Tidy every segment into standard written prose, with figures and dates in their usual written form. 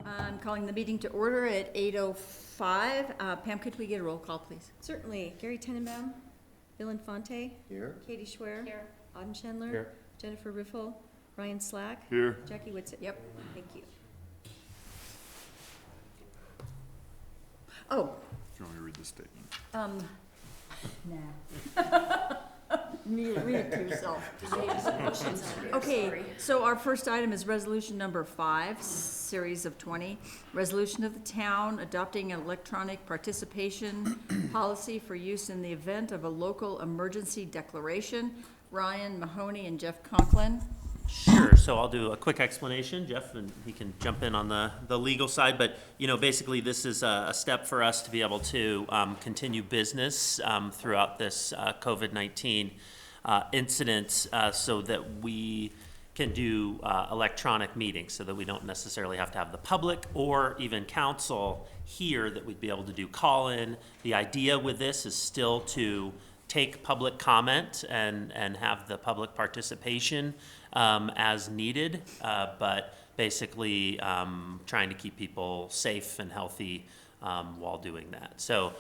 I'm calling the meeting to order at 8:05. Pam, could we get a roll call, please? Certainly. Gary Tenenbaum, Bill Infante. Here. Katie Schwer. Here. Auden Chandler. Here. Jennifer Riffle. Ryan Slack. Here. Jackie Whitsitt. Yep. Thank you. Oh, Do you want me to read the statement? nah. Read it to yourself. Okay, so our first item is resolution number 5, series of 20. Resolution of the town adopting an electronic participation policy for use in the event of a local emergency declaration. Ryan Mahoney and Jeff Conklin. Sure, so I'll do a quick explanation, Jeff, and he can jump in on the legal side, but, basically this is a step for us to be able to continue business throughout this COVID-19 incident so that we can do electronic meetings, so that we don't necessarily have to have the public or even council here, that we'd be able to do call-in. The idea with this is still to take public comment and have the public participation as needed, but basically trying to keep people safe and healthy while doing that. So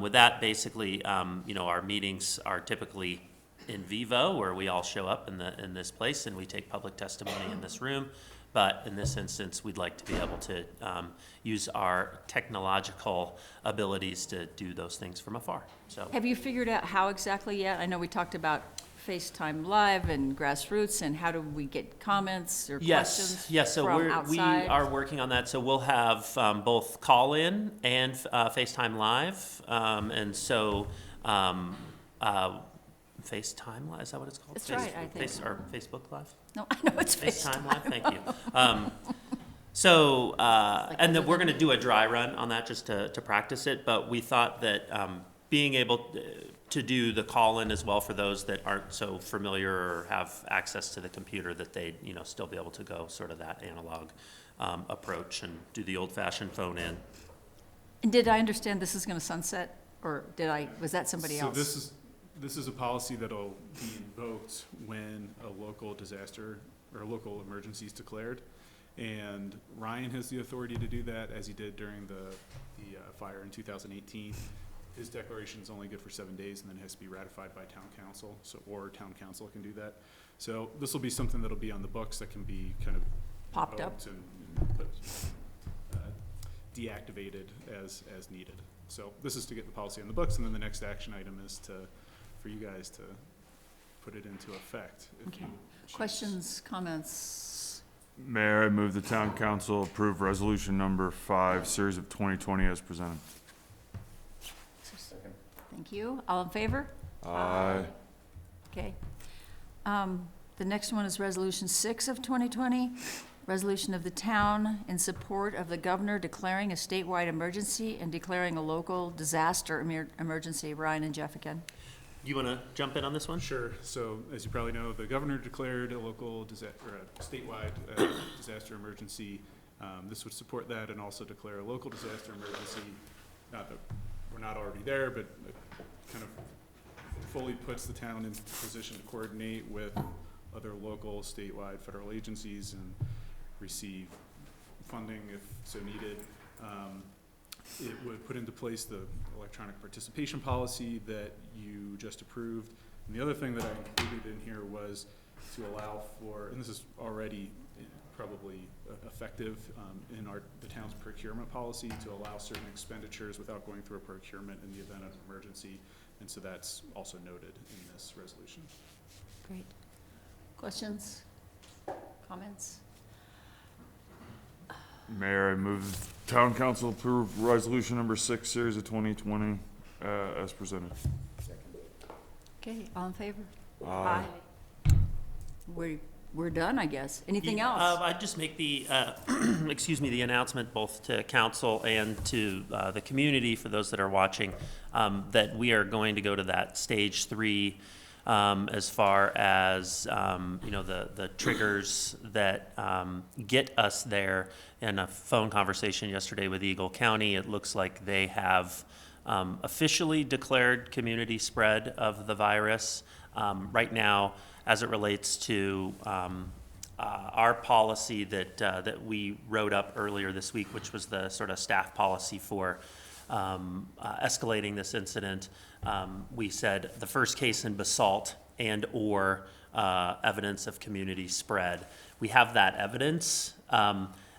with that, basically, our meetings are typically in vivo, where we all show up in this place and we take public testimony in this room. But in this instance, we'd like to be able to use our technological abilities to do those things from afar. So, Have you figured out how exactly yet? I know we talked about FaceTime Live and grassroots, and how do we get comments or questions yes. So from we outside? are working on that. So we'll have both call in and FaceTime Live, and so FaceTime Live, is that what it's called? That's right, I think. Or Facebook Live. No, I know it's FaceTime FaceTime. Live, thank you. And then we're going to do a dry run on that just to practice it, but we thought that being able to do the call-in as well for those that aren't so familiar or have access to the computer, that they'd still be able to go sort of that analog approach and do the old-fashioned phone in. And did I understand this is going to sunset, or was that somebody else? So this is a policy that'll be invoked when a local disaster or a local emergency is declared. And Ryan has the authority to do that, as he did during the fire in 2018. His declaration is only good for 7 days, and then has to be ratified by town council, or town council can do that. So this will be something that'll be on the books that can be kind of Popped up. invoked and deactivated as needed. So this is to get the policy on the books, and then the next action item is for you guys to put it into effect. Okay. Questions, comments? Mayor, I move the town council approve resolution number 5, series of 2020 as presented. Thank you. All in favor? Aye. Okay. The next one is Resolution 6 of 2020, resolution of the town in support of the governor declaring a statewide emergency and declaring a local disaster emergency. Ryan and Jeff again. You want to jump in on this one? Sure. So, as you probably know, the governor declared a local statewide disaster emergency. This would support that, and also declare a local disaster emergency. Not that we're not already there, but it kind of fully puts the town in position to coordinate with other local, statewide, federal agencies and receive funding if so needed. It would put into place the electronic participation policy that you just approved. And the other thing that I included in here was to allow for, and this is already probably effective in the town's procurement policy, to allow certain expenditures without going through a procurement in the event of an emergency. And so that's also noted in this resolution. Great. Questions? Comments? Mayor, I move the town council approve resolution number 6, series of 2020 as presented. Okay, all in favor? Aye. We're done, I guess. Anything else? I'd just make the, the announcement both to council and to the community, for those that are watching, that we are going to go to that stage 3 as far as, the triggers that get us there. In a phone conversation yesterday with Eagle County, it looks like they have officially declared community spread of the virus. Right now, as it relates to our policy that we wrote up earlier this week, which was the sort of staff policy for escalating this incident. We said the first case in Basalt and/or evidence of community spread. We have that evidence.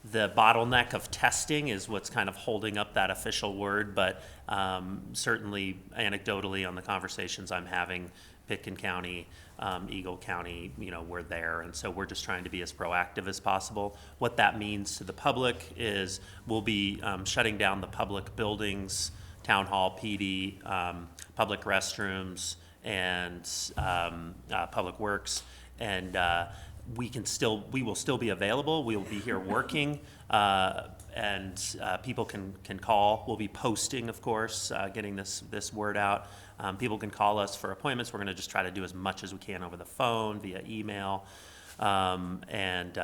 The bottleneck of testing is what's kind of holding up that official word, but certainly anecdotally on the conversations I'm having, Pitkin County, Eagle County, we're there, and so we're just trying to be as proactive as possible. What that means to the public is we'll be shutting down the public buildings, town hall, PD, public restrooms, and public works, and we will still be available. We will be here working, and people can call. We'll be posting, of course, getting this word out. People can call us for appointments. We're going to just try to do as much as we can over the phone, via email, and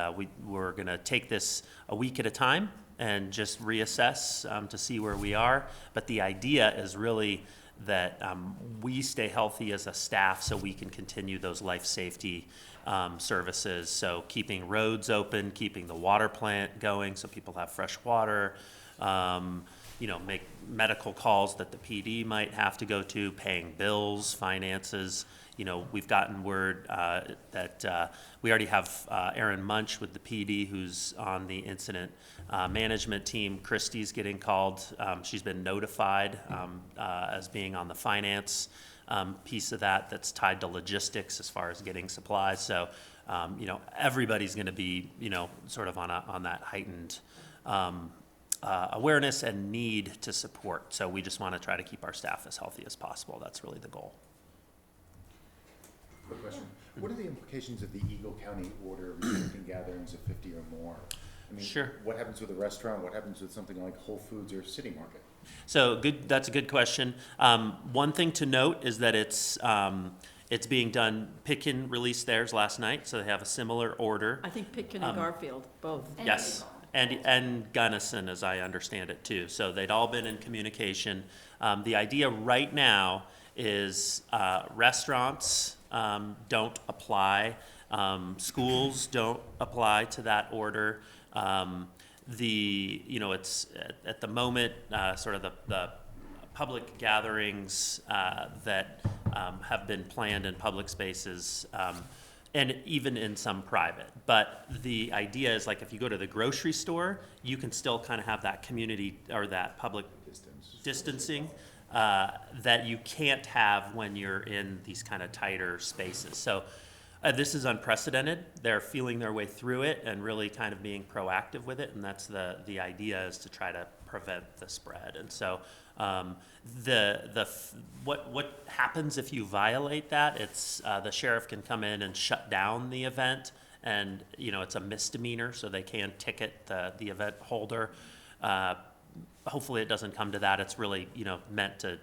we're going to take this a week at a time and just reassess to see where we are. But the idea is really that we stay healthy as a staff so we can continue those life safety services. So keeping roads open, keeping the water plant going so people have fresh water, make medical calls that the PD might have to go to, paying bills, finances. We've gotten word that we already have Erin Munch with the PD, who's on the incident management team. Christie's getting called. She's been notified as being on the finance piece of that's tied to logistics as far as getting supplies. So, everybody's going to be, sort of on that heightened awareness and need to support. So we just want to try to keep our staff as healthy as possible. That's really the goal. Quick question. What are the implications of the Eagle County order restricting gatherings of 50 or more? I mean, Sure. What happens with a restaurant? What happens with something like Whole Foods or City Market? So that's a good question. One thing to note is that it's being done. Pitkin released theirs last night, so they have a similar order. I think Pitkin and Garfield, both. Yes, and Gunnison, as I understand it too. So they'd all been in communication. The idea right now is restaurants don't apply, schools don't apply to that order. It's at the moment sort of the public gatherings that have been planned in public spaces, and even in some private. But the idea is, like, if you go to the grocery store, you can still kind of have that community or that public distancing that you can't have when you're in these kind of tighter spaces. So this is unprecedented. They're feeling their way through it and really kind of being proactive with it, and that's the idea, is to try to prevent the spread. And so what happens if you violate that? It's the sheriff can come in and shut down the event, and it's a misdemeanor, so they can ticket the event holder. Hopefully it doesn't come to that. It's really meant to,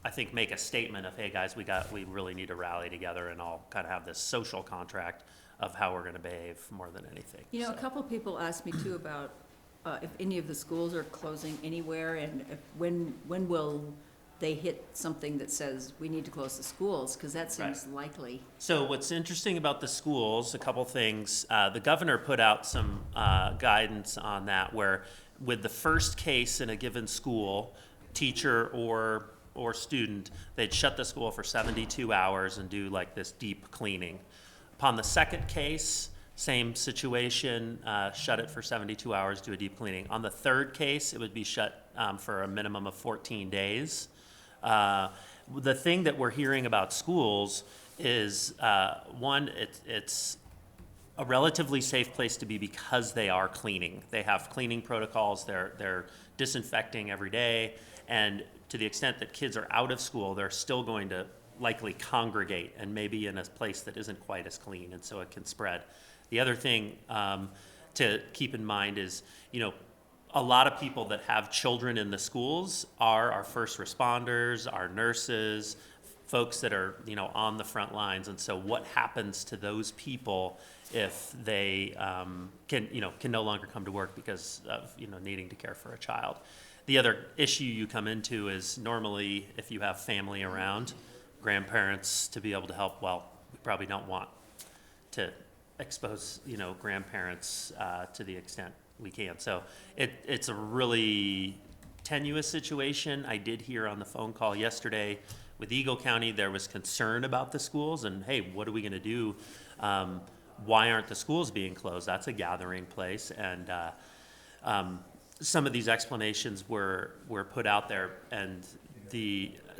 I think, make a statement of, hey guys, we really need to rally together and all kind of have this social contract of how we're going to behave more than anything. A couple of people asked me too about if any of the schools are closing anywhere, and when will they hit something that says we need to close the schools, because that seems likely. So what's interesting about the schools, a couple things. The governor put out some guidance on that, where with the first case in a given school, teacher or student, they'd shut the school for 72 hours and do like this deep cleaning. Upon the second case, same situation, shut it for 72 hours, do a deep cleaning. On the third case, it would be shut for a minimum of 14 days. The thing that we're hearing about schools is, one, it's a relatively safe place to be because they are cleaning. They have cleaning protocols, they're disinfecting every day, and to the extent that kids are out of school, they're still going to likely congregate and maybe in a place that isn't quite as clean, and so it can spread. The other thing to keep in mind is, a lot of people that have children in the schools are our first responders, our nurses, folks that are, on the front lines. And so what happens to those people if they can no longer come to work because of, needing to care for a child? The other issue you come into is, normally if you have family around, grandparents to be able to help, well, we probably don't want to expose, grandparents, to the extent we can. So it's a really tenuous situation. I did hear on the phone call yesterday with Eagle County, there was concern about the schools and, hey, what are we gonna do? Why aren't the schools being closed? That's a gathering place. And some of these explanations were put out there, and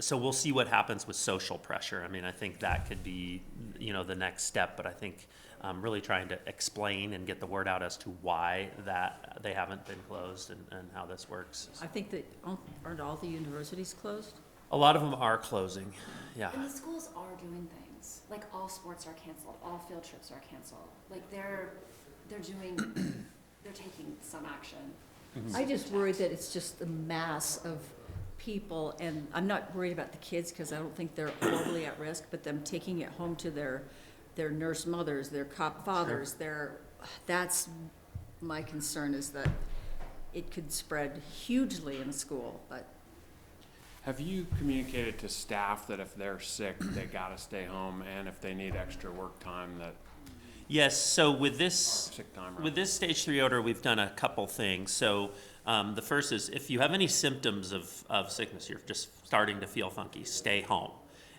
so we'll see what happens with social pressure. I mean, I think that could be, the next step, but I think really trying to explain and get the word out as to why that they haven't been closed and how this works. I think that, aren't all the universities closed? A lot of them are closing, yeah. And the schools are doing things, like all sports are canceled, all field trips are canceled, like they're taking some action. I just worry that it's just the mass of people, and I'm not worried about the kids, because I don't think they're horribly at risk, but them taking it home to their nurse mothers, their cop fathers, that's my concern, is that it could spread hugely in a school, but. Have you communicated to staff that if they're sick, they gotta stay home, and if they need extra work time, that Yes, so with sick time? with this stage 3 order, we've done a couple things. So the first is, if you have any symptoms of sickness, you're just starting to feel funky, stay home.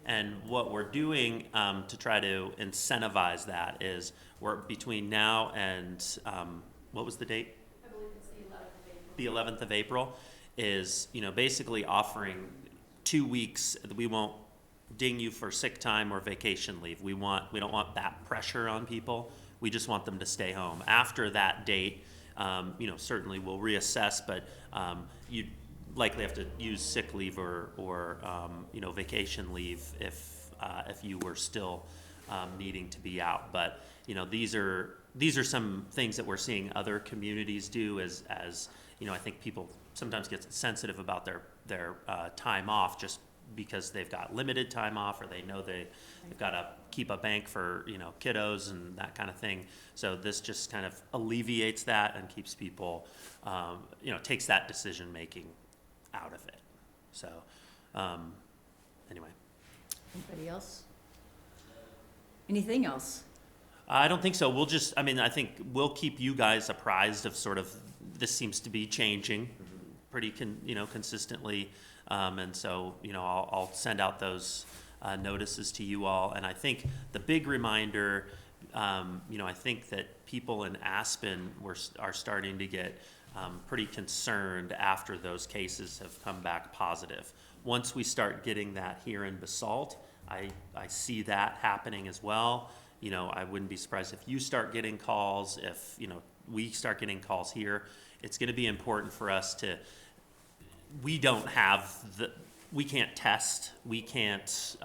And what we're doing to try to incentivize that is, we're between now and, what was the date? I believe it's the 11th of April. The 11th of April is, basically offering 2 weeks. We won't ding you for sick time or vacation leave. We don't want that pressure on people. We just want them to stay home. After that date, certainly we'll reassess, but you'd likely have to use sick leave or vacation leave if you were still needing to be out. But these are some things that we're seeing other communities do as I think people sometimes get sensitive about their time off just because they've got limited time off, or they know they've got to keep a bank for kiddos and that kind of thing. So this just kind of alleviates that and keeps people, takes that decision making out of it. So anyway. Anybody else? Anything else? I don't think so. I think we'll keep you guys apprised of sort of, this seems to be changing pretty consistently. And so, I'll send out those notices to you all. And I think the big reminder, I think that people in Aspen are starting to get pretty concerned after those cases have come back positive. Once we start getting that here in Basalt, I see that happening as well. I wouldn't be surprised if you start getting calls, if, we start getting calls here. It's going to be important for us to, we can't test, we can't,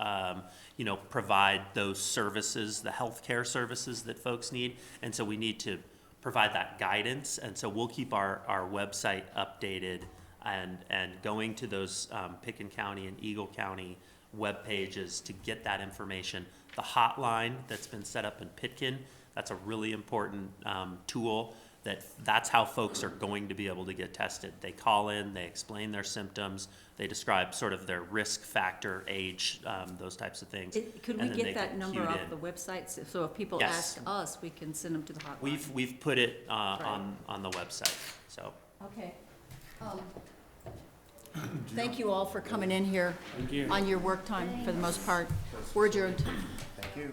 provide those services, the healthcare services that folks need. And so we need to provide that guidance. And so we'll keep our website updated and going to those Picken County and Eagle County web pages to get that information. The hotline that's been set up in Pitkin, that's a really important tool. That's how folks are going to be able to get tested. They call in, they explain their symptoms, they describe sort of their risk factor, age, those types of things. Could we and then they get that number queued off in. the website, so if people Yes. ask us, we can send them to the hotline? We've put it on the website, so. Okay. Thank you all for coming in here Thank you. on your work time, for the most part. We're adjourned. Thank you.